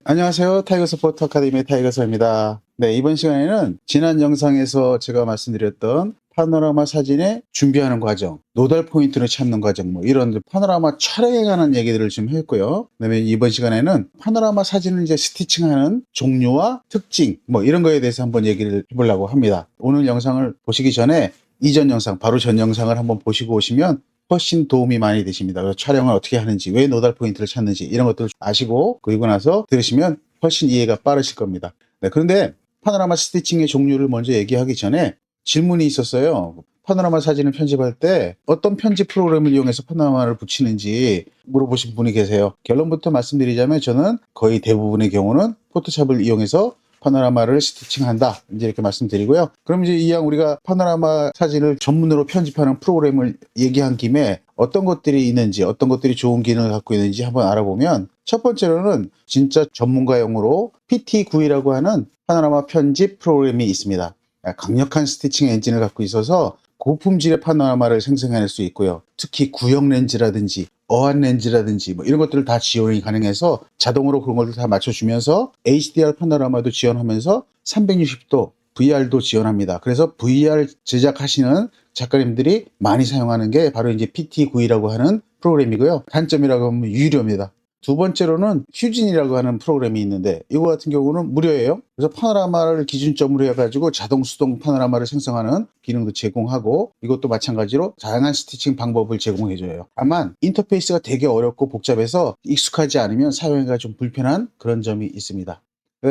안녕하세요. 타이거 스포츠 아카데미 타이거스입니다. 네, 이번 시간에는 지난 영상에서 제가 말씀드렸던 파노라마 사진의 준비하는 과정, 노달 포인트를 찾는 과정, 뭐 이런 파노라마 촬영에 관한 얘기들을 좀 했고요. 그다음에 이번 시간에는 파노라마 사진을 이제 스티칭하는 종류와 특징, 뭐 이런 거에 대해서 한번 얘기를 해보려고 합니다. 오늘 영상을 보시기 전에 이전 영상, 바로 전 영상을 한번 보시고 오시면 훨씬 도움이 많이 되십니다. 그래서 촬영을 어떻게 하는지, 왜 노달 포인트를 찾는지 이런 것들을 아시고 그리고 나서 들으시면 훨씬 이해가 빠르실 겁니다. 네, 그런데 파노라마 스티칭의 종류를 먼저 얘기하기 전에 질문이 있었어요. 파노라마 사진을 편집할 때 어떤 편집 프로그램을 이용해서 파노라마를 붙이는지 물어보신 분이 계세요. 결론부터 말씀드리자면 저는 거의 대부분의 경우는 포토샵을 이용해서 파노라마를 스티칭한다, 이제 이렇게 말씀드리고요. 그럼 이제 이왕 우리가 파노라마 사진을 전문으로 편집하는 프로그램을 얘기한 김에 어떤 것들이 있는지, 어떤 것들이 좋은 기능을 갖고 있는지 한번 알아보면, 첫 번째로는 진짜 전문가용으로 PT9이라고 하는 파노라마 편집 프로그램이 있습니다. 강력한 스티칭 엔진을 갖고 있어서 고품질의 파노라마를 생성해낼 수 있고요. 특히 구형 렌즈라든지 어안 렌즈라든지 뭐 이런 것들을 다 지원이 가능해서 자동으로 그런 것들 다 맞춰주면서 HDR 파노라마도 지원하면서 360도 VR도 지원합니다. 그래서 VR 제작하시는 작가님들이 많이 사용하는 게 바로 이제 PT9이라고 하는 프로그램이고요. 단점이라고 하면 유료입니다. 두 번째로는 휴진이라고 하는 프로그램이 있는데 이거 같은 경우는 무료예요. 그래서 파노라마를 기준점으로 해가지고 자동 수동 파노라마를 생성하는 기능도 제공하고, 이것도 마찬가지로 다양한 스티칭 방법을 제공해줘요. 다만 인터페이스가 되게 어렵고 복잡해서 익숙하지 않으면 사용하기가 좀 불편한 그런 점이 있습니다.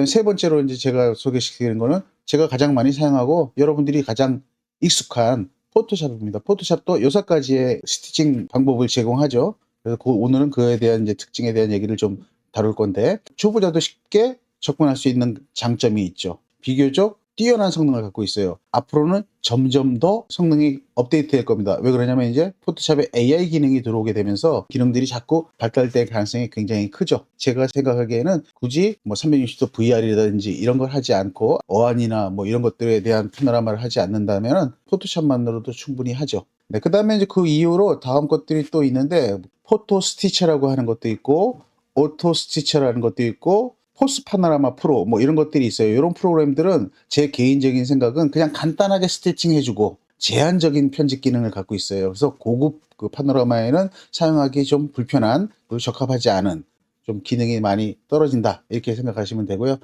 세 번째로 이제 제가 소개시키는 거는 제가 가장 많이 사용하고 여러분들이 가장 익숙한 포토샵입니다. 포토샵도 6가지의 스티칭 방법을 제공하죠. 그래서 오늘은 그에 대한 이제 특징에 대한 얘기를 좀 다룰 건데, 초보자도 쉽게 접근할 수 있는 장점이 있죠. 비교적 뛰어난 성능을 갖고 있어요. 앞으로는 점점 더 성능이 업데이트될 겁니다. 왜 그러냐면 이제 포토샵에 AI 기능이 들어오게 되면서 기능들이 자꾸 발달될 가능성이 굉장히 크죠. 제가 생각하기에는 굳이 뭐 360도 VR이라든지 이런 걸 하지 않고 어안이나 뭐 이런 것들에 대한 파노라마를 하지 않는다면 포토샵만으로도 충분히 하죠. 네, 그 다음에 이제 그 이후로 다음 것들이 또 있는데, 포토 스티처라고 하는 것도 있고, 오토 스티처라는 것도 있고, 포스 파노라마 프로 뭐 이런 것들이 있어요. 이런 프로그램들은 제 개인적인 생각은 그냥 간단하게 스티칭 해주고 제한적인 편집 기능을 갖고 있어요. 그래서 고급 그 파노라마에는 사용하기 좀 불편한, 그리고 적합하지 않은, 좀 기능이 많이 떨어진다, 이렇게 생각하시면 되고요.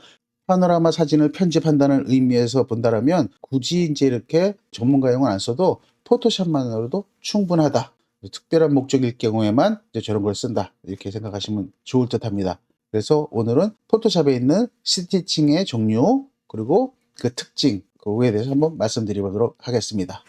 파노라마 사진을 편집한다는 의미에서 본다라면 굳이 이제 이렇게 전문가용은 안 써도 포토샵만으로도 충분하다. 특별한 목적일 경우에만 이제 저런 걸 쓴다, 이렇게 생각하시면 좋을 듯 합니다. 그래서 오늘은 포토샵에 있는 스티칭의 종류, 그리고 그 특징, 그거에 대해서 한번 말씀드리도록 하겠습니다.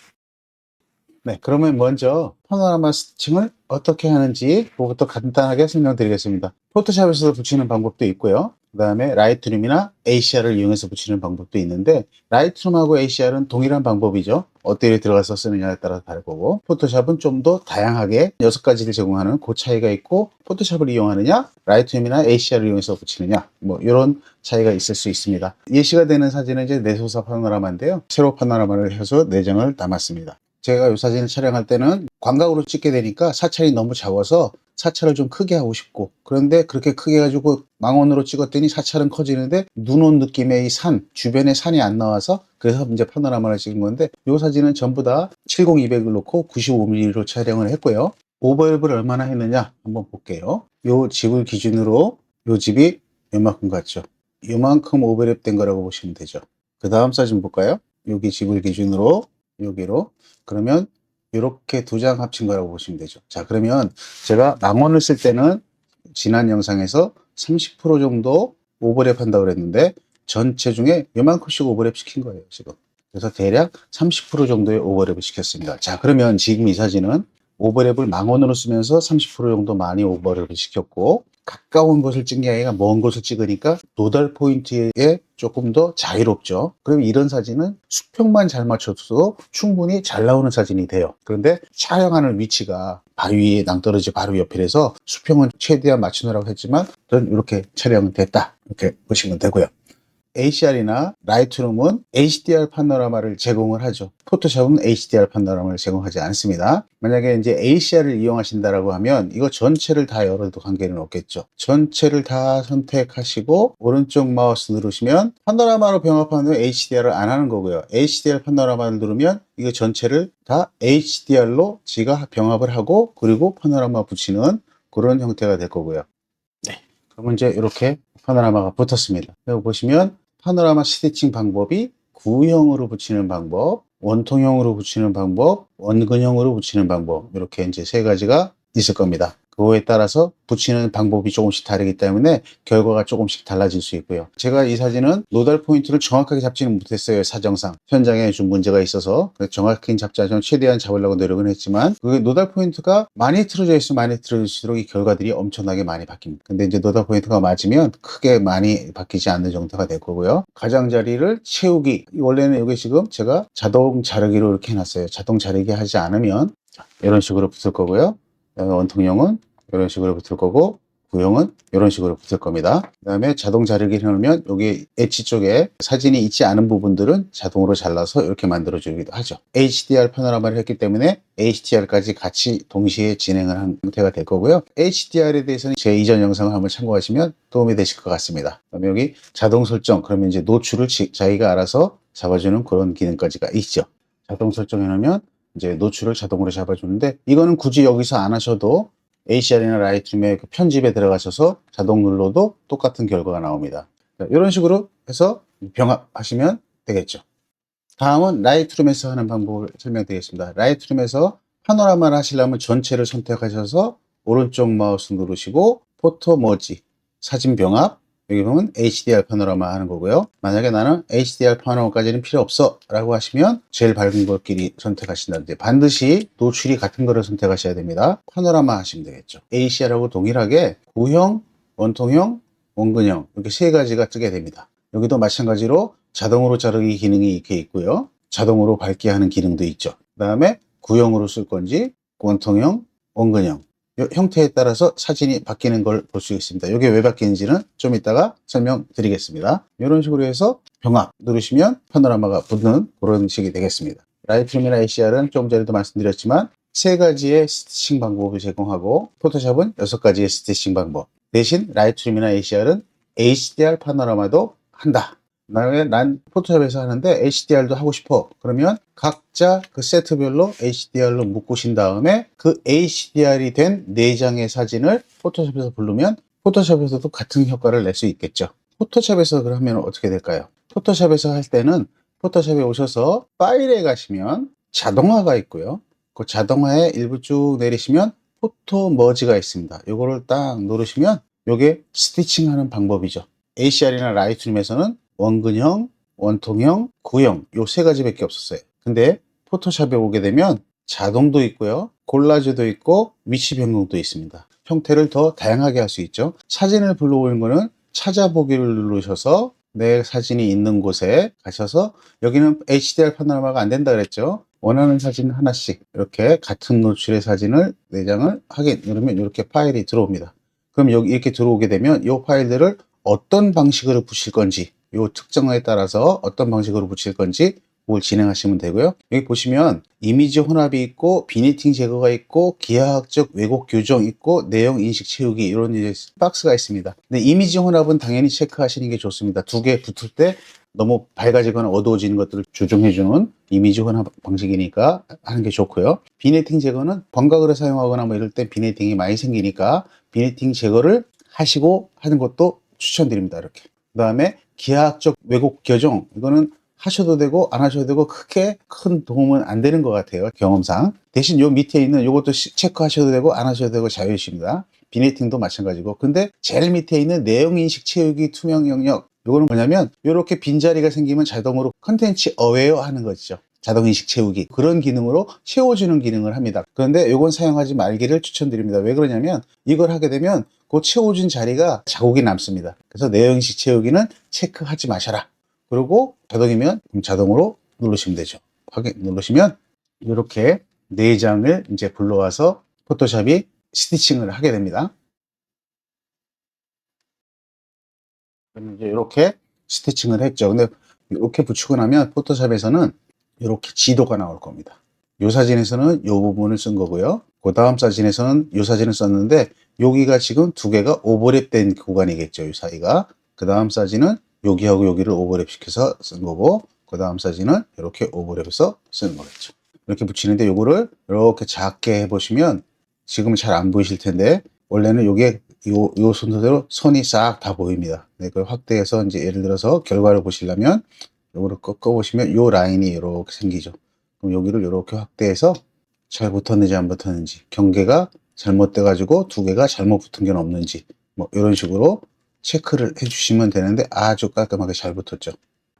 네, 그러면 먼저 파노라마 스티칭을 어떻게 하는지 그것부터 간단하게 설명드리겠습니다. 포토샵에서 붙이는 방법도 있고요. 그 다음에 라이트룸이나 ACR을 이용해서 붙이는 방법도 있는데, 라이트룸하고 ACR은 동일한 방법이죠. 어디에 들어가서 쓰느냐에 따라 다르고, 포토샵은 좀 더 다양하게 6가지를 제공하는 그 차이가 있고, 포토샵을 이용하느냐 라이트룸이나 ACR을 이용해서 붙이느냐, 뭐 이런 차이가 있을 수 있습니다. 예시가 되는 사진은 이제 내소사 파노라마인데요. 세로 파노라마를 해서 내장을 담았습니다. 제가 이 사진을 촬영할 때는 광각으로 찍게 되니까 사찰이 너무 작아서 사찰을 좀 크게 하고 싶고, 그런데 그렇게 크게 해가지고 망원으로 찍었더니 사찰은 커지는데 눈 온 느낌의 이 산, 주변에 산이 안 나와서, 그래서 이제 파노라마를 찍은 건데, 이 사진은 전부 다 70-200을 놓고 95mm로 촬영을 했고요. 오버랩을 얼마나 했느냐 한번 볼게요. 이 집을 기준으로 이 집이 요만큼 같죠. 요만큼 오버랩 된 거라고 보시면 되죠. 그 다음 사진 볼까요? 여기 집을 기준으로 여기로, 그러면 이렇게 2장 합친 거라고 보시면 되죠. 자, 그러면 제가 망원을 쓸 때는 지난 영상에서 30% 정도 오버랩 한다고 그랬는데, 전체 중에 요만큼씩 오버랩 시킨 거예요, 지금. 그래서 대략 30% 정도의 오버랩을 시켰습니다. 자, 그러면 지금 이 사진은 오버랩을 망원으로 쓰면서 30% 정도 많이 오버랩을 시켰고, 가까운 곳을 찍는 게 아니라 먼 곳을 찍으니까 노달 포인트에 조금 더 자유롭죠. 그럼 이런 사진은 수평만 잘 맞춰도 충분히 잘 나오는 사진이 돼요. 그런데 촬영하는 위치가 바위 위에 낭떠러지 바로 옆이라서 수평은 최대한 맞추느라고 했지만 저는 이렇게 촬영이 됐다, 이렇게 보시면 되고요. HDR이나 라이트룸은 HDR 파노라마를 제공을 하죠. 포토샵은 HDR 파노라마를 제공하지 않습니다. 만약에 이제 HDR을 이용하신다라고 하면 이거 전체를 다 열어도 관계는 없겠죠. 전체를 다 선택하시고 오른쪽 마우스 누르시면 파노라마로 병합하는 HDR을 안 하는 거고요. HDR 파노라마를 누르면 이거 전체를 다 HDR로 지가 병합을 하고 그리고 파노라마 붙이는 그런 형태가 될 거고요. 네. 그러면 이제 이렇게 파노라마가 붙었습니다. 여기 보시면 파노라마 스티칭 방법이 구형으로 붙이는 방법, 원통형으로 붙이는 방법, 원근형으로 붙이는 방법, 이렇게 이제 세 가지가 있을 겁니다. 그거에 따라서 붙이는 방법이 조금씩 다르기 때문에 결과가 조금씩 달라질 수 있고요. 제가 이 사진은 노달 포인트를 정확하게 잡지는 못했어요. 사정상 현장에 좀 문제가 있어서 정확히 잡지 않으면 최대한 잡으려고 노력은 했지만 그 노달 포인트가 많이 틀어져 있으면 많이 틀어질수록 이 결과들이 엄청나게 많이 바뀝니다. 근데 이제 노달 포인트가 맞으면 크게 많이 바뀌지 않는 정도가 될 거고요. 가장자리를 채우기, 원래는 여기 지금 제가 자동 자르기로 이렇게 해놨어요. 자동 자르기 하지 않으면 이런 식으로 붙을 거고요. 원통형은 이런 식으로 붙을 거고 구형은 이런 식으로 붙을 겁니다. 그 다음에 자동 자르기를 해놓으면 여기 엣지 쪽에 사진이 있지 않은 부분들은 자동으로 잘라서 이렇게 만들어 주기도 하죠. HDR 파노라마를 했기 때문에 HDR까지 같이 동시에 진행을 한 형태가 될 거고요. HDR에 대해서는 제 이전 영상을 한번 참고하시면 도움이 되실 것 같습니다. 그다음에 여기 자동 설정, 그러면 이제 노출을 자기가 알아서 잡아주는 그런 기능까지가 있죠. 자동 설정해 놓으면 이제 노출을 자동으로 잡아주는데 이거는 굳이 여기서 안 하셔도 HDR이나 라이트룸의 그 편집에 들어가셔서 자동 눌러도 똑같은 결과가 나옵니다. 이런 식으로 해서 병합하시면 되겠죠. 다음은 라이트룸에서 하는 방법을 설명드리겠습니다. 라이트룸에서 파노라마를 하시려면 전체를 선택하셔서 오른쪽 마우스 누르시고 포토 머지, 사진 병합, 여기 보면 HDR 파노라마 하는 거고요. 만약에 나는 HDR 파노라마까지는 필요 없어 라고 하시면 제일 밝은 것끼리 선택하신다는데 반드시 노출이 같은 거를 선택하셔야 됩니다. 파노라마 하시면 되겠죠. HDR하고 동일하게 구형, 원통형, 원근형 이렇게 세 가지가 뜨게 됩니다. 여기도 마찬가지로 자동으로 자르기 기능이 이렇게 있고요. 자동으로 밝게 하는 기능도 있죠. 그 다음에 구형으로 쓸 건지 원통형, 원근형 형태에 따라서 사진이 바뀌는 걸 볼 수 있습니다. 이게 왜 바뀌는지는 좀 이따가 설명드리겠습니다. 이런 식으로 해서 병합 누르시면 파노라마가 붙는 그런 식이 되겠습니다. 라이트룸이나 HDR은 조금 전에도 말씀드렸지만 세 가지의 스티칭 방법을 제공하고 포토샵은 6가지의 스티칭 방법. 대신 라이트룸이나 HDR은 HDR 파노라마도 한다. 난 포토샵에서 하는데 HDR도 하고 싶어. 그러면 각자 그 세트별로 HDR로 묶으신 다음에 그 HDR이 된 4장의 사진을 포토샵에서 부르면 포토샵에서도 같은 효과를 낼 수 있겠죠. 포토샵에서 그러면 어떻게 될까요? 포토샵에서 할 때는 포토샵에 오셔서 파일에 가시면 자동화가 있고요. 그 자동화에 일부 쭉 내리시면 포토 머지가 있습니다. 이거를 딱 누르시면 이게 스티칭 하는 방법이죠. HDR이나 라이트룸에서는 원근형, 원통형, 구형 요 세 가지밖에 없었어요. 근데 포토샵에 오게 되면 자동도 있고요. 콜라주도 있고 위치 변경도 있습니다. 형태를 더 다양하게 할 수 있죠. 사진을 불러오는 거는 찾아보기를 누르셔서 내 사진이 있는 곳에 가셔서 여기는 HDR 파노라마가 안 된다 그랬죠. 원하는 사진 하나씩 이렇게 같은 노출의 사진을 4장을 하게 누르면 이렇게 파일이 들어옵니다. 그럼 여기 이렇게 들어오게 되면 이 파일들을 어떤 방식으로 붙일 건지 이 특정어에 따라서 어떤 방식으로 붙일 건지 그걸 진행하시면 되고요. 여기 보시면 이미지 혼합이 있고 비니팅 제거가 있고 기하학적 왜곡 교정 있고 내용 인식 채우기 이런 이제 박스가 있습니다. 근데 이미지 혼합은 당연히 체크하시는 게 좋습니다. 2개 붙을 때 너무 밝아지거나 어두워지는 것들을 조정해주는 이미지 혼합 방식이니까 하는 게 좋고요. 비니팅 제거는 광각으로 사용하거나 뭐 이럴 때 비니팅이 많이 생기니까 비니팅 제거를 하시고 하는 것도 추천드립니다. 이렇게. 그 다음에 기하학적 왜곡 교정 이거는 하셔도 되고 안 하셔도 되고 크게 큰 도움은 안 되는 것 같아요. 경험상. 대신 요 밑에 있는 요것도 체크하셔도 되고 안 하셔도 되고 자유이십니다. 비네팅도 마찬가지고. 근데 제일 밑에 있는 내용인식 채우기 투명 영역 요거는 뭐냐면 요렇게 빈자리가 생기면 자동으로 컨텐츠 어웨어 하는 거죠. 자동인식 채우기 그런 기능으로 채워주는 기능을 합니다. 그런데 요건 사용하지 말기를 추천드립니다. 왜 그러냐면 이걸 하게 되면 그 채워준 자리가 자국이 남습니다. 그래서 내용인식 채우기는 체크하지 마셔라. 그리고 자동이면 자동으로 누르시면 되죠. 확인 누르시면 이렇게 4장을 이제 불러와서 포토샵이 스티칭을 하게 됩니다. 그럼 이제 이렇게 스티칭을 했죠. 근데 이렇게 붙이고 나면 포토샵에서는 이렇게 지도가 나올 겁니다. 이 사진에서는 이 부분을 쓴 거고요. 그 다음 사진에서는 이 사진을 썼는데 여기가 지금 두 개가 오버랩된 구간이겠죠. 이 사이가. 그 다음 사진은 여기하고 여기를 오버랩 시켜서 쓴 거고, 그 다음 사진은 이렇게 오버랩해서 쓰는 거겠죠. 이렇게 붙이는데 요거를 이렇게 작게 해보시면 지금은 잘 안 보이실 텐데 원래는 요게 요 순서대로 선이 싹 다 보입니다. 네, 그걸 확대해서 이제 예를 들어서 결과를 보시려면 요거를 꺾어 보시면 요 라인이 이렇게 생기죠. 그럼 여기를 이렇게 확대해서 잘 붙었는지 안 붙었는지, 경계가 잘못돼 가지고 두 개가 잘못 붙은 게 없는지 뭐 이런 식으로 체크를 해 주시면 되는데 아주 깔끔하게 잘 붙었죠.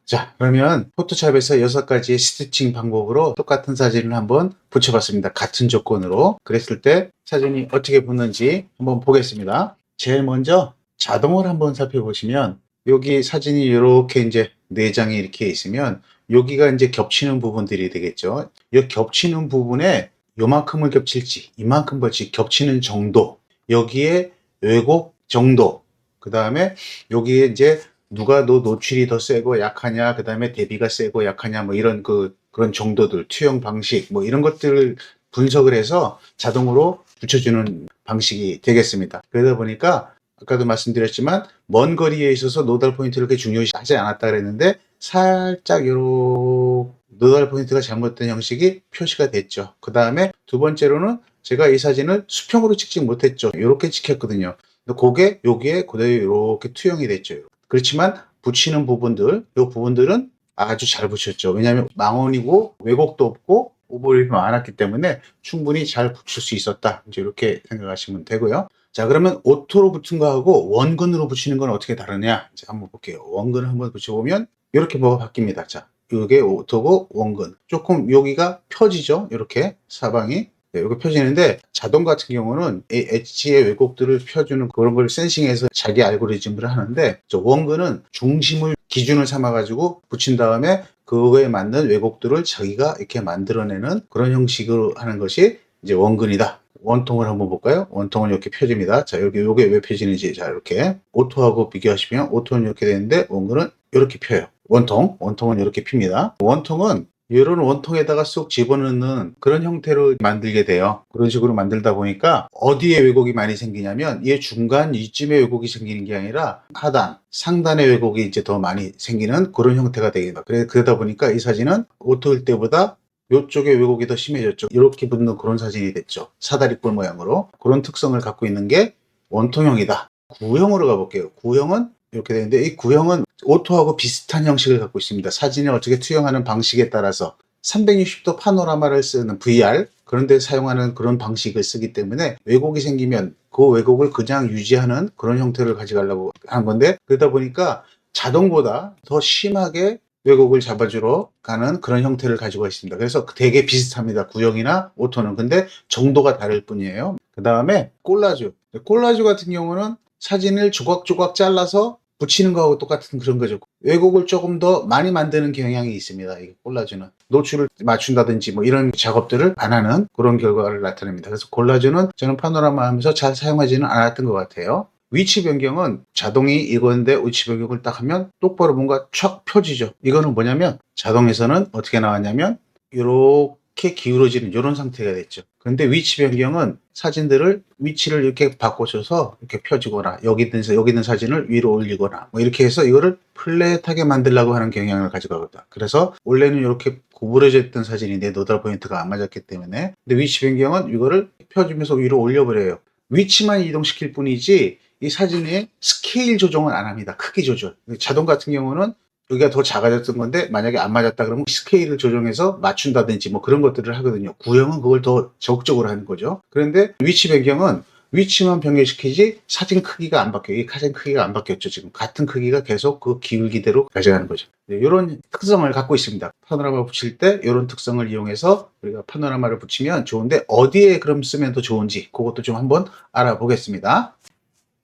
자, 그러면 포토샵에서 6가지의 스티칭 방법으로 똑같은 사진을 한번 붙여봤습니다. 같은 조건으로. 그랬을 때 사진이 어떻게 붙는지 한번 보겠습니다. 제일 먼저 자동을 한번 살펴보시면 여기 사진이 이렇게 이제 4장이 이렇게 있으면 여기가 이제 겹치는 부분들이 되겠죠. 이 겹치는 부분에 요만큼을 겹칠지 이만큼 겹치는 정도, 여기에 왜곡 정도, 그 다음에 여기에 이제 누가 너 노출이 더 세고 약하냐, 그 다음에 대비가 세고 약하냐, 뭐 이런 그런 정도들, 투영 방식, 뭐 이런 것들을 분석을 해서 자동으로 붙여주는 방식이 되겠습니다. 그러다 보니까 아까도 말씀드렸지만 먼 거리에 있어서 노달 포인트를 그렇게 중요시하지 않았다 그랬는데 살짝 요런 노달 포인트가 잘못된 형식이 표시가 됐죠. 그 다음에 두 번째로는 제가 이 사진을 수평으로 찍지 못했죠. 이렇게 찍혔거든요. 근데 그게 여기에 그대로 이렇게 투영이 됐죠. 그렇지만 붙이는 부분들, 이 부분들은 아주 잘 붙였죠. 왜냐하면 망원이고 왜곡도 없고 오버립이 많았기 때문에 충분히 잘 붙일 수 있었다. 이제 이렇게 생각하시면 되고요. 자, 그러면 오토로 붙은 거하고 원근으로 붙이는 건 어떻게 다르냐? 이제 한번 볼게요. 원근을 한번 붙여보면 이렇게 뭐가 바뀝니다. 자, 이게 오토고 원근. 조금 여기가 펴지죠. 이렇게 사방이. 네, 이렇게 펴지는데 자동 같은 경우는 이 엣지의 왜곡들을 펴주는 그런 걸 센싱해서 자기 알고리즘을 하는데 원근은 중심을 기준을 삼아 가지고 붙인 다음에 그거에 맞는 왜곡들을 자기가 이렇게 만들어내는 그런 형식으로 하는 것이 이제 원근이다. 원통을 한번 볼까요? 원통은 이렇게 펴집니다. 자, 여기 요게 왜 펴지는지, 자, 이렇게 오토하고 비교하시면 오토는 이렇게 되는데 원근은 이렇게 펴요. 원통은 이렇게 핍니다. 원통은 이런 원통에다가 쏙 집어넣는 그런 형태로 만들게 돼요. 그런 식으로 만들다 보니까 어디에 왜곡이 많이 생기냐면 이 중간 이쯤에 왜곡이 생기는 게 아니라 하단, 상단에 왜곡이 이제 더 많이 생기는 그런 형태가 되겠다. 그러다 보니까 이 사진은 오토일 때보다 이쪽에 왜곡이 더 심해졌죠. 이렇게 붙는 그런 사진이 됐죠. 사다리꼴 모양으로. 그런 특성을 갖고 있는 게 원통형이다. 구형으로 가볼게요. 구형은 이렇게 되는데 이 구형은 오토하고 비슷한 형식을 갖고 있습니다. 사진을 어떻게 투영하는 방식에 따라서 360도 파노라마를 쓰는 VR, 그런데 사용하는 그런 방식을 쓰기 때문에 왜곡이 생기면 그 왜곡을 그냥 유지하는 그런 형태를 가져가려고 하는 건데, 그러다 보니까 자동보다 더 심하게 왜곡을 잡아주러 가는 그런 형태를 가지고 있습니다. 그래서 되게 비슷합니다. 구형이나 오토는. 근데 정도가 다를 뿐이에요. 그 다음에 콜라주. 콜라주 같은 경우는 사진을 조각조각 잘라서 붙이는 거하고 똑같은 그런 거죠. 왜곡을 조금 더 많이 만드는 경향이 있습니다. 이 콜라주는 노출을 맞춘다든지 뭐 이런 작업들을 안 하는 그런 결과를 나타냅니다. 그래서 콜라주는 저는 파노라마 하면서 잘 사용하지는 않았던 것 같아요. 위치 변경은 자동이 이건데 위치 변경을 딱 하면 똑바로 뭔가 촥 펴지죠. 이거는 뭐냐면 자동에서는 어떻게 나왔냐면 이렇게 기울어지는 이런 상태가 됐죠. 그런데 위치 변경은 사진들을 위치를 이렇게 바꿔줘서 이렇게 펴지거나 여기 있는 사진을 위로 올리거나 뭐 이렇게 해서 이거를 플랫하게 만들려고 하는 경향을 가지고 있다. 그래서 원래는 이렇게 구부러져 있던 사진인데 노달 포인트가 안 맞았기 때문에, 근데 위치 변경은 이거를 펴주면서 위로 올려버려요. 위치만 이동시킬 뿐이지 이 사진의 스케일 조정은 안 합니다. 크기 조절. 자동 같은 경우는 여기가 더 작아졌던 건데 만약에 안 맞았다 그러면 스케일을 조정해서 맞춘다든지 뭐 그런 것들을 하거든요. 구형은 그걸 더 적극적으로 하는 거죠. 그런데 위치 변경은 위치만 변경시키지 사진 크기가 안 바뀌어요. 이 사진 크기가 안 바뀌었죠. 지금 같은 크기가 계속 그 기울기대로 가져가는 거죠. 네, 이런 특성을 갖고 있습니다. 파노라마 붙일 때 이런 특성을 이용해서 우리가 파노라마를 붙이면 좋은데 어디에 그럼 쓰면 더 좋은지 그것도 좀 한번 알아보겠습니다.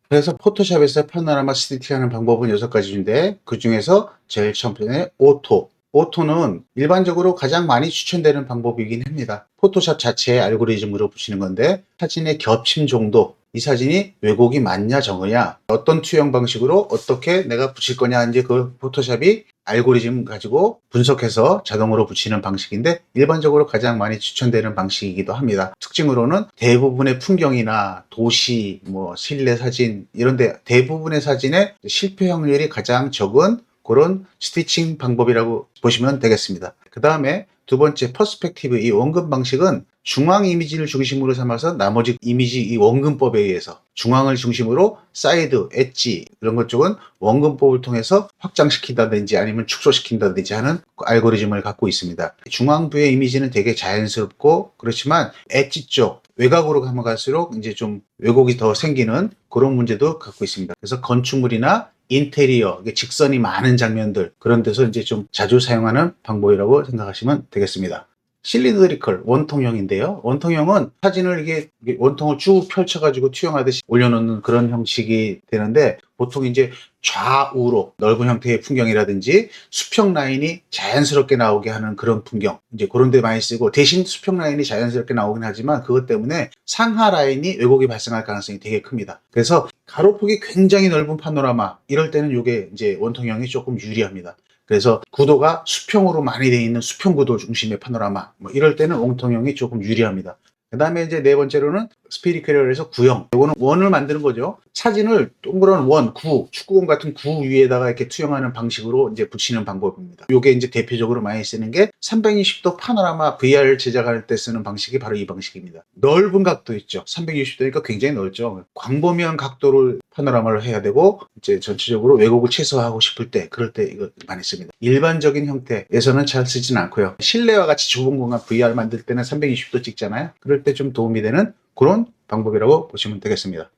그래서 포토샵에서 파노라마 스티치하는 방법은 6가지인데 그 중에서 제일 처음에 오토. 오토는 일반적으로 가장 많이 추천되는 방법이긴 합니다. 포토샵 자체의 알고리즘으로 붙이는 건데 사진의 겹침 정도, 이 사진이 왜곡이 맞냐 적으냐, 어떤 투영 방식으로 어떻게 내가 붙일 거냐, 이제 그 포토샵이 알고리즘 가지고 분석해서 자동으로 붙이는 방식인데 일반적으로 가장 많이 추천되는 방식이기도 합니다. 특징으로는 대부분의 풍경이나 도시, 뭐 실내 사진 이런데 대부분의 사진의 실패 확률이 가장 적은 그런 스티칭 방법이라고 보시면 되겠습니다. 그 다음에 두 번째 퍼스펙티브, 이 원근 방식은 중앙 이미지를 중심으로 삼아서 나머지 이미지 이 원근법에 의해서 중앙을 중심으로 사이드, 엣지 이런 것 쪽은 원근법을 통해서 확장시킨다든지 아니면 축소시킨다든지 하는 알고리즘을 갖고 있습니다. 중앙부의 이미지는 되게 자연스럽고 그렇지만 엣지 쪽 외곽으로 가면 갈수록 이제 좀 왜곡이 더 생기는 그런 문제도 갖고 있습니다. 그래서 건축물이나 인테리어, 직선이 많은 장면들 그런 데서 이제 좀 자주 사용하는 방법이라고 생각하시면 되겠습니다. 실리드리컬 원통형인데요. 원통형은 사진을 이게 원통을 쭉 펼쳐가지고 투영하듯이 올려놓는 그런 형식이 되는데 보통 이제 좌우로 넓은 형태의 풍경이라든지 수평 라인이 자연스럽게 나오게 하는 그런 풍경, 이제 그런 데 많이 쓰고 대신 수평 라인이 자연스럽게 나오긴 하지만 그것 때문에 상하 라인이 왜곡이 발생할 가능성이 되게 큽니다. 그래서 가로폭이 굉장히 넓은 파노라마 이럴 때는 이게 이제 원통형이 조금 유리합니다. 그래서 구도가 수평으로 많이 되어 있는 수평 구도 중심의 파노라마 뭐 이럴 때는 원통형이 조금 유리합니다. 그 다음에 이제 네 번째로는 스피리컬에서 구형, 이거는 원을 만드는 거죠. 사진을 동그란 원, 구, 축구공 같은 구 위에다가 이렇게 투영하는 방식으로 이제 붙이는 방법입니다. 이게 이제 대표적으로 많이 쓰는 게 360도 파노라마 VR 제작할 때 쓰는 방식이 바로 이 방식입니다. 넓은 각도 있죠. 360도니까 굉장히 넓죠. 광범위한 각도를 파노라마를 해야 되고 이제 전체적으로 왜곡을 최소화하고 싶을 때 그럴 때 이거 많이 씁니다. 일반적인 형태에서는 잘 쓰진 않고요. 실내와 같이 좁은 공간 VR 만들 때는 320도 찍잖아요. 그럴 때 좀 도움이 되는 그런 방법이라고 보시면 되겠습니다.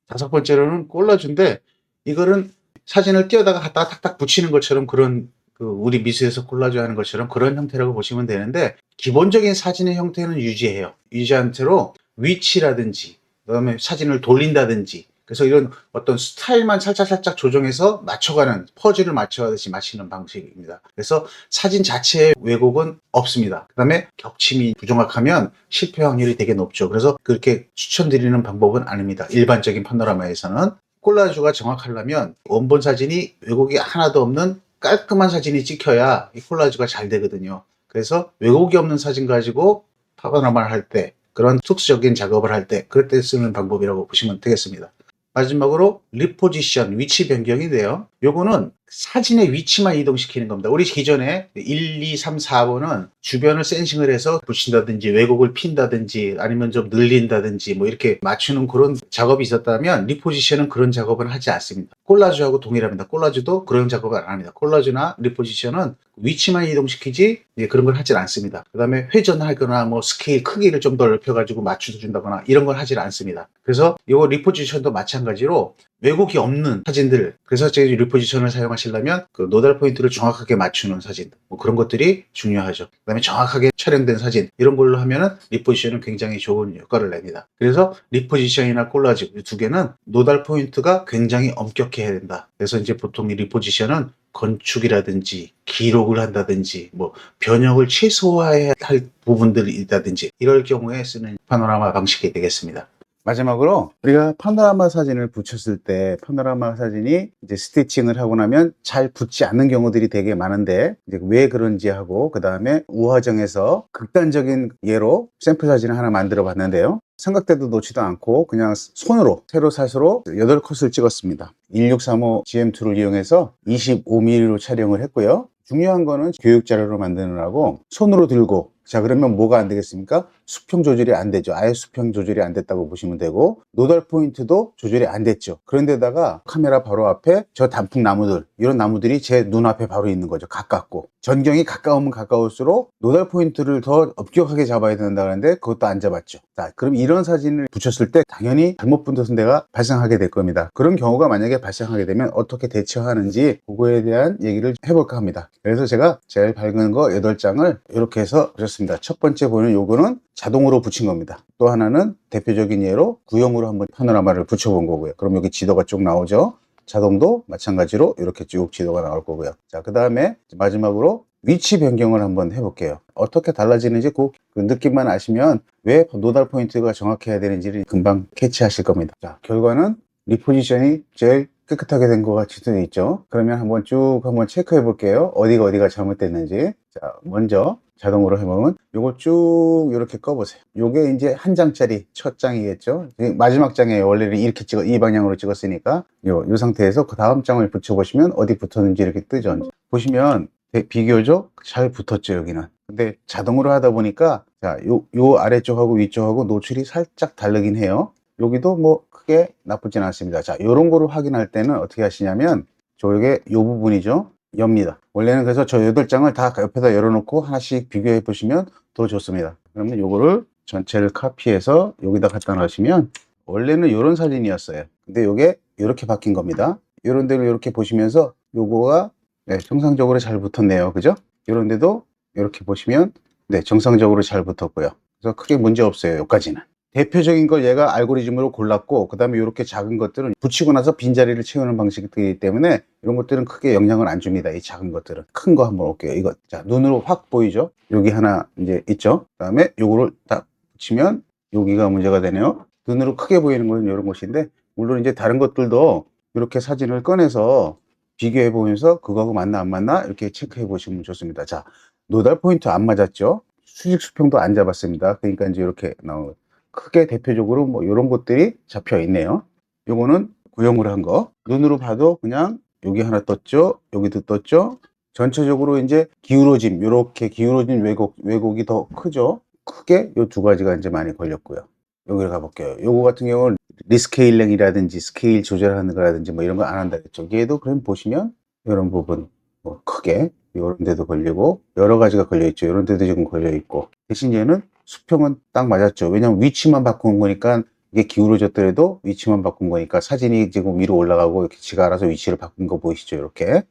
다섯 번째로는 콜라주인데 이거는 사진을 띄어다가 갖다가 탁탁 붙이는 것처럼 그런 우리 미술에서 콜라주 하는 것처럼 그런 형태라고 보시면 되는데 기본적인 사진의 형태는 유지해요. 유지한 채로 위치라든지 그다음에 사진을 돌린다든지 그래서 이런 어떤 스타일만 살짝 조정해서 맞춰가는 퍼즐을 맞춰가듯이 맞추는 방식입니다. 그래서 사진 자체의 왜곡은 없습니다. 그 다음에 겹침이 부정확하면 실패 확률이 되게 높죠. 그래서 그렇게 추천드리는 방법은 아닙니다. 일반적인 파노라마에서는 콜라주가 정확하려면 원본 사진이 왜곡이 하나도 없는 깔끔한 사진이 찍혀야 이 콜라주가 잘 되거든요. 그래서 왜곡이 없는 사진 가지고 파노라마를 할 때 그런 특수적인 작업을 할 때 그럴 때 쓰는 방법이라고 보시면 되겠습니다. 마지막으로 리포지션, 위치 변경인데요. 요거는 사진의 위치만 이동시키는 겁니다. 우리 기존에 1, 2, 3, 4번은 주변을 센싱을 해서 붙인다든지 왜곡을 핀다든지 아니면 좀 늘린다든지 뭐 이렇게 맞추는 그런 작업이 있었다면 리포지션은 그런 작업을 하지 않습니다. 콜라주하고 동일합니다. 콜라주도 그런 작업을 안 합니다. 콜라주나 리포지션은 위치만 이동시키지 그런 걸 하질 않습니다. 그 다음에 회전하거나 뭐 스케일 크기를 좀 더 넓혀가지고 맞춰준다거나 이런 걸 하질 않습니다. 그래서 이 리포지션도 마찬가지로 왜곡이 없는 사진들, 그래서 제 리포지션을 사용하시려면 그 노달 포인트를 정확하게 맞추는 사진 뭐 그런 것들이 중요하죠. 그 다음에 정확하게 촬영된 사진 이런 걸로 하면은 리포지션은 굉장히 좋은 효과를 냅니다. 그래서 리포지션이나 콜라주 이 두 개는 노달 포인트가 굉장히 엄격해야 된다. 그래서 이제 보통 이 리포지션은 건축이라든지 기록을 한다든지 뭐 변형을 최소화해야 할 부분들이 있다든지 이럴 경우에 쓰는 파노라마 방식이 되겠습니다. 마지막으로 우리가 파노라마 사진을 붙였을 때 파노라마 사진이 이제 스티칭을 하고 나면 잘 붙지 않는 경우들이 되게 많은데 이제 왜 그런지 하고 그 다음에 우화정에서 극단적인 예로 샘플 사진을 하나 만들어 봤는데요. 삼각대도 놓지도 않고 그냥 손으로 세로 사수로 8컷을 찍었습니다. 1635 GM2를 이용해서 25mm로 촬영을 했고요. 중요한 거는 교육 자료로 만드느라고 손으로 들고 자 그러면 뭐가 안 되겠습니까? 수평 조절이 안 되죠. 아예 수평 조절이 안 됐다고 보시면 되고 노달 포인트도 조절이 안 됐죠. 그런데다가 카메라 바로 앞에 저 단풍 나무들 이런 나무들이 제 눈앞에 바로 있는 거죠. 가깝고 전경이 가까우면 가까울수록 노달 포인트를 더 엄격하게 잡아야 된다는데 그것도 안 잡았죠. 자 그럼 이런 사진을 붙였을 때 당연히 잘못 붙은 데가 발생하게 될 겁니다. 그런 경우가 만약에 발생하게 되면 어떻게 대처하는지 그거에 대한 얘기를 해볼까 합니다. 그래서 제가 제일 밝은 거 8장을 이렇게 해서 붙였습니다. 첫 번째 보는 요거는 자동으로 붙인 겁니다. 또 하나는 대표적인 예로 구형으로 한번 파노라마를 붙여본 거고요. 그럼 여기 지도가 쭉 나오죠. 자동도 마찬가지로 이렇게 쭉 지도가 나올 거고요. 자, 그 다음에 마지막으로 위치 변경을 한번 해볼게요. 어떻게 달라지는지 그 느낌만 아시면 왜 노달 포인트가 정확해야 되는지를 금방 캐치하실 겁니다. 자, 결과는 리포지션이 제일 깨끗하게 된 것 같이 되어 있죠. 그러면 한번 쭉 한번 체크해 볼게요. 어디가 잘못됐는지. 자, 먼저 자동으로 해보면 요거 쭉 이렇게 꺼보세요. 요게 이제 한 장짜리 첫 장이겠죠. 마지막 장에 원래는 이렇게 이 방향으로 찍었으니까 요 상태에서 그 다음 장을 붙여보시면 어디 붙었는지 이렇게 뜨죠. 보시면 비교적 잘 붙었죠, 여기는. 근데 자동으로 하다 보니까 자, 요 아래쪽하고 위쪽하고 노출이 살짝 다르긴 해요. 여기도 뭐 크게 나쁘진 않습니다. 자, 요런 거를 확인할 때는 어떻게 하시냐면 저게 요 부분이죠. 엽니다. 원래는 그래서 저 8장을 다 옆에다 열어놓고 하나씩 비교해 보시면 더 좋습니다. 그러면 요거를 전체를 카피해서 여기다 갖다 놓으시면 원래는 요런 사진이었어요. 근데 요게 이렇게 바뀐 겁니다. 요런 데를 이렇게 보시면서 요거가 네, 정상적으로 잘 붙었네요. 그죠? 요런 데도 이렇게 보시면 네, 정상적으로 잘 붙었고요. 그래서 크게 문제 없어요. 여기까지는. 대표적인 걸 얘가 알고리즘으로 골랐고, 그 다음에 이렇게 작은 것들은 붙이고 나서 빈자리를 채우는 방식이기 때문에 이런 것들은 크게 영향을 안 줍니다. 이 작은 것들은. 큰 거 한번 볼게요. 이거. 자, 눈으로 확 보이죠? 여기 하나 이제 있죠? 그 다음에 요거를 딱 붙이면 여기가 문제가 되네요. 눈으로 크게 보이는 건 이런 것인데, 물론 이제 다른 것들도 이렇게 사진을 꺼내서 비교해 보면서 그거하고 맞나 안 맞나 이렇게 체크해 보시면 좋습니다. 자, 노달 포인트 안 맞았죠? 수직 수평도 안 잡았습니다. 그러니까 이제 이렇게 나오는 크게 대표적으로 뭐 이런 것들이 잡혀 있네요. 요거는 구형으로 한 거. 눈으로 봐도 그냥 여기 하나 떴죠. 여기도 떴죠. 전체적으로 이제 기울어짐, 이렇게 기울어진 왜곡이 더 크죠. 크게 요 두 가지가 이제 많이 걸렸고요. 여기로 가볼게요. 요거 같은 경우는 리스케일링이라든지 스케일 조절하는 거라든지 뭐 이런 거 안 한다 했죠. 얘도 그럼 보시면 이런 부분 뭐 크게 이런 데도 걸리고 여러 가지가 걸려 있죠. 이런 데도 지금 걸려 있고 대신 얘는 수평은 딱 맞았죠. 왜냐면 위치만 바꾼 거니까 이게 기울어졌더라도 위치만 바꾼 거니까 사진이 지금 위로 올라가고 이렇게 지가 알아서 위치를 바꾼 거 보이시죠? 이렇게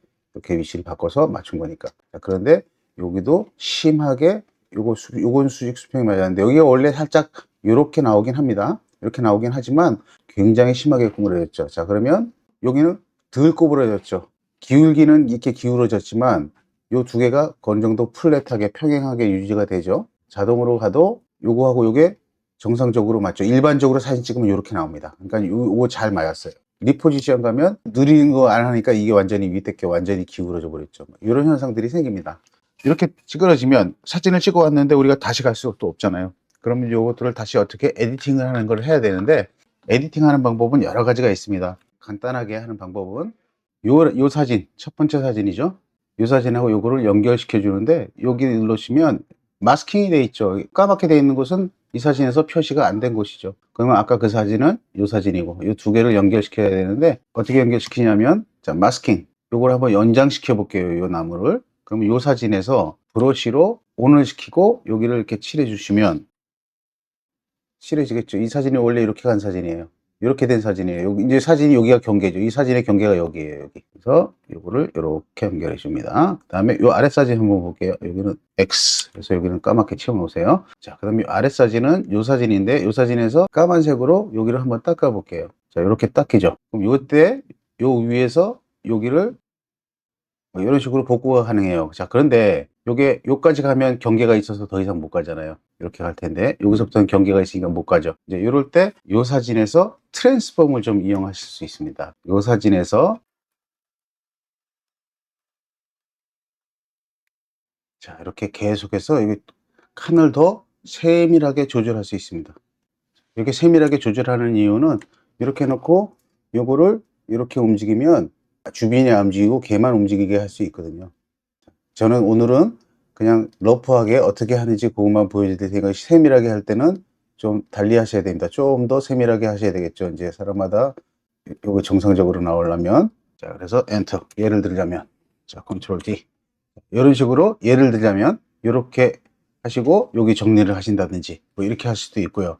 위치를 바꿔서 맞춘 거니까. 자, 그런데 여기도 심하게 요건 수직 수평이 맞았는데 여기가 원래 살짝 이렇게 나오긴 합니다. 이렇게 나오긴 하지만 굉장히 심하게 구부러졌죠. 자, 그러면 여기는 덜 구부러졌죠. 기울기는 이렇게 기울어졌지만 요 두 개가 어느 정도 플랫하게 평행하게 유지가 되죠. 자동으로 가도 요거하고 요게 정상적으로 맞죠. 일반적으로 사진 찍으면 이렇게 나옵니다. 그러니까 요거 잘 맞았어요. 리포지션 가면 느린 거 안 하니까 이게 완전히 밑에 게 완전히 기울어져 버렸죠. 이런 현상들이 생깁니다. 이렇게 찌그러지면 사진을 찍어 왔는데 우리가 다시 갈 수도 없잖아요. 그러면 요것들을 다시 어떻게 에디팅을 하는 걸 해야 되는데 에디팅 하는 방법은 여러 가지가 있습니다. 간단하게 하는 방법은 요 사진, 첫 번째 사진이죠. 요 사진하고 요거를 연결시켜 주는데 여기 눌러주시면 마스킹이 돼 있죠. 까맣게 돼 있는 곳은 이 사진에서 표시가 안 된 곳이죠. 그러면 아까 그 사진은 요 사진이고 요 두 개를 연결시켜야 되는데 어떻게 연결시키냐면 자, 마스킹 요걸 한번 연장시켜 볼게요. 요 나무를. 그러면 요 사진에서 브러쉬로 온을 시키고 여기를 이렇게 칠해 주시면 칠해지겠죠. 이 사진이 원래 이렇게 간 사진이에요. 이렇게 된 사진이에요. 여기 이제 사진이 여기가 경계죠. 이 사진의 경계가 여기에요. 여기. 그래서 요거를 이렇게 연결해 줍니다. 그다음에 요 아래 사진 한번 볼게요. 여기는 X. 그래서 여기는 까맣게 채워 놓으세요. 자, 그다음에 요 아래 사진은 요 사진인데 요 사진에서 까만색으로 여기를 한번 닦아 볼게요. 자, 이렇게 닦이죠. 그럼 요때 요 위에서 여기를 뭐 이런 식으로 복구가 가능해요. 자, 그런데 요게 요까지 가면 경계가 있어서 더 이상 못 가잖아요. 이렇게 갈 텐데 여기서부터는 경계가 있으니까 못 가죠. 이제 이럴 때 요 사진에서 트랜스폼을 좀 이용하실 수 있습니다. 요 사진에서 자, 이렇게 계속해서 여기 칸을 더 세밀하게 조절할 수 있습니다. 이렇게 세밀하게 조절하는 이유는 이렇게 해놓고 요거를 이렇게 움직이면 주변이 안 움직이고 걔만 움직이게 할 수 있거든요. 저는 오늘은 그냥 러프하게 어떻게 하는지 그것만 보여드릴 테니까 세밀하게 할 때는 좀 달리 하셔야 됩니다. 좀 더 세밀하게 하셔야 되겠죠. 이제 사람마다 요거 정상적으로 나오려면 자, 그래서 엔터. 예를 들자면 자, 컨트롤 D 이런 식으로 예를 들자면 이렇게 하시고 여기 정리를 하신다든지 뭐 이렇게 할 수도 있고요.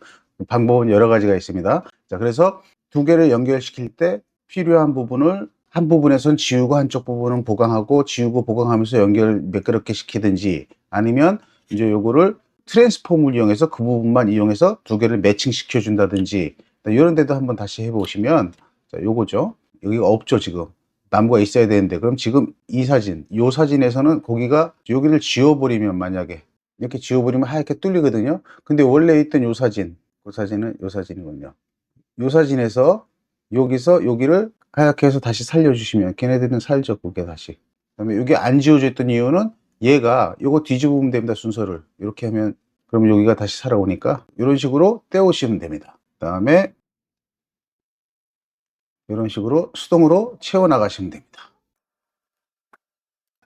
방법은 여러 가지가 있습니다. 자, 그래서 두 개를 연결시킬 때 필요한 부분을 한 부분에선 지우고 한쪽 부분은 보강하고 지우고 보강하면서 연결 매끄럽게 시키든지 아니면 이제 요거를 트랜스폼을 이용해서 그 부분만 이용해서 두 개를 매칭 시켜 준다든지 이런 데도 한번 다시 해 보시면 자, 요거죠. 여기가 없죠, 지금. 나무가 있어야 되는데, 그럼 지금 이 사진, 요 사진에서는 고기가 여기를 지워버리면, 만약에 이렇게 지워버리면 하얗게 뚫리거든요. 근데 원래 있던 요 사진, 그 사진은 요 사진이군요. 요 사진에서 여기서 여기를 하얗게 해서 다시 살려주시면 걔네들은 살죠, 그게 다시. 그다음에 여기 안 지워져 있던 이유는 얘가 요거 뒤집으면 됩니다, 순서를. 이렇게 하면 그러면 여기가 다시 살아오니까 이런 식으로 떼오시면 됩니다. 그다음에 이런 식으로 수동으로 채워 나가시면 됩니다.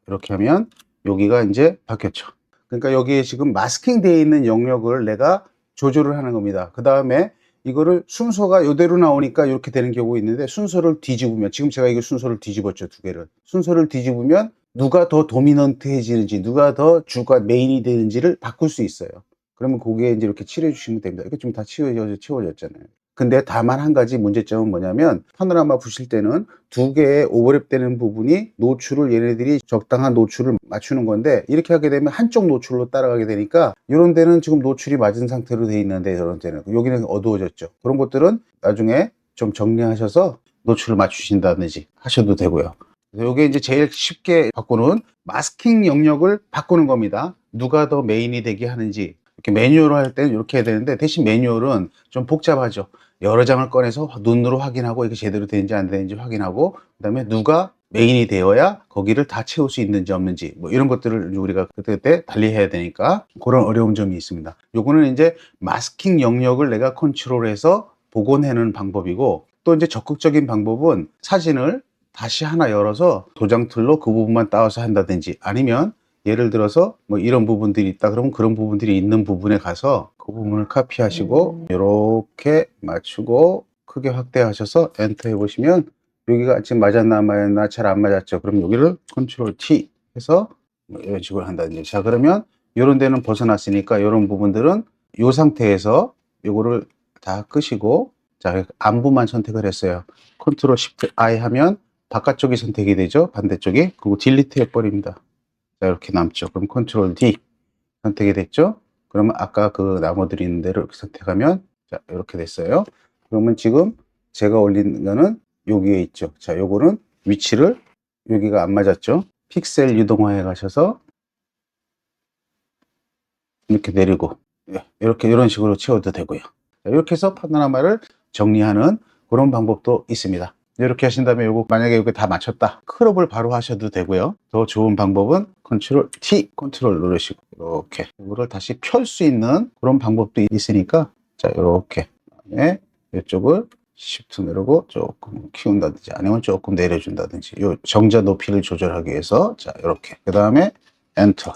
이렇게 하면 여기가 이제 바뀌었죠. 그러니까 여기에 지금 마스킹 되어 있는 영역을 내가 조절을 하는 겁니다. 그 다음에 이거를 순서가 이대로 나오니까 이렇게 되는 경우가 있는데, 순서를 뒤집으면, 지금 제가 이거 순서를 뒤집었죠, 두 개를. 순서를 뒤집으면 누가 더 도미넌트해지는지, 누가 더 주가 메인이 되는지를 바꿀 수 있어요. 그러면 거기에 이제 이렇게 칠해 주시면 됩니다. 이게 지금 다 치워졌잖아요. 근데 다만 한 가지 문제점은 뭐냐면, 파노라마 보실 때는 두 개의 오버랩 되는 부분이 노출을, 얘네들이 적당한 노출을 맞추는 건데, 이렇게 하게 되면 한쪽 노출로 따라가게 되니까 이런 데는 지금 노출이 맞은 상태로 돼 있는데, 이런 데는 여기는 어두워졌죠. 그런 것들은 나중에 좀 정리하셔서 노출을 맞추신다든지 하셔도 되고요. 이게 이제 제일 쉽게 바꾸는 마스킹 영역을 바꾸는 겁니다. 누가 더 메인이 되게 하는지. 이렇게 매뉴얼을 할 때는 이렇게 해야 되는데, 대신 매뉴얼은 좀 복잡하죠. 여러 장을 꺼내서 눈으로 확인하고 이게 제대로 되는지 안 되는지 확인하고, 그다음에 누가 메인이 되어야 거기를 다 채울 수 있는지 없는지, 뭐 이런 것들을 우리가 그때 달리 해야 되니까 그런 어려운 점이 있습니다. 요거는 이제 마스킹 영역을 내가 컨트롤해서 복원하는 방법이고, 또 이제 적극적인 방법은 사진을 다시 하나 열어서 도장 툴로 그 부분만 따와서 한다든지, 아니면 예를 들어서 뭐 이런 부분들이 있다 그러면 그런 부분들이 있는 부분에 가서 그 부분을 카피하시고 이렇게 맞추고 크게 확대하셔서 엔터 해보시면, 여기가 지금 맞았나 안 맞았나 잘 안 맞았죠. 그럼 여기를 컨트롤 T 해서 뭐 이런 식으로 한다든지. 자, 그러면 이런 데는 벗어났으니까 이런 부분들은 이 상태에서 요거를 다 끄시고, 자, 안부만 선택을 했어요. 컨트롤 Shift I 하면 바깥쪽이 선택이 되죠, 반대쪽이. 그리고 딜리트 해버립니다. 자, 이렇게 남죠. 그럼 컨트롤 D 선택이 됐죠. 그러면 아까 그 나무들이 있는 데를 이렇게 선택하면, 자, 이렇게 됐어요. 그러면 지금 제가 올린 거는 여기에 있죠. 자, 요거는 위치를, 여기가 안 맞았죠. 픽셀 유동화에 가셔서 이렇게 내리고, 이렇게 이런 식으로 채워도 되고요. 자, 이렇게 해서 파노라마를 정리하는 그런 방법도 있습니다. 이렇게 하신 다음에 요거 만약에 이게 다 맞췄다, 크롭을 바로 하셔도 되고요. 더 좋은 방법은 컨트롤 T, 컨트롤 누르시고 이렇게 이거를 다시 펼 수 있는 그런 방법도 있으니까, 자, 이렇게 그다음에 이쪽을 Shift 누르고 조금 키운다든지 아니면 조금 내려준다든지, 요 정자 높이를 조절하기 위해서, 자, 이렇게 그 다음에 엔터.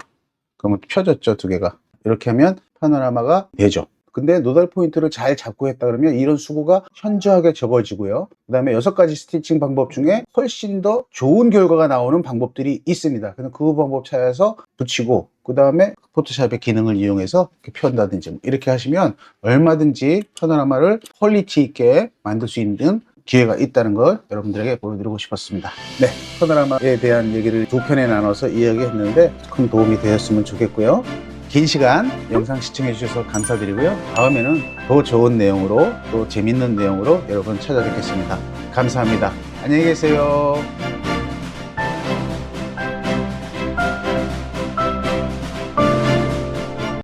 그러면 펴졌죠, 두 개가. 이렇게 하면 파노라마가 되죠. 근데 노달 포인트를 잘 잡고 했다 그러면 이런 수고가 현저하게 적어지고요. 그 다음에 6가지 스티칭 방법 중에 훨씬 더 좋은 결과가 나오는 방법들이 있습니다. 그래서 그 방법 찾아서 붙이고, 그 다음에 포토샵의 기능을 이용해서 이렇게 펴다든지 이렇게 하시면 얼마든지 파노라마를 퀄리티 있게 만들 수 있는 기회가 있다는 걸 여러분들에게 보여드리고 싶었습니다. 네, 파노라마에 대한 얘기를 두 편에 나눠서 이야기했는데 큰 도움이 되었으면 좋겠고요. 긴 시간 영상 시청해 주셔서 감사드리고요. 다음에는 더 좋은 내용으로, 또 재밌는 내용으로 여러분 찾아뵙겠습니다. 감사합니다. 안녕히 계세요.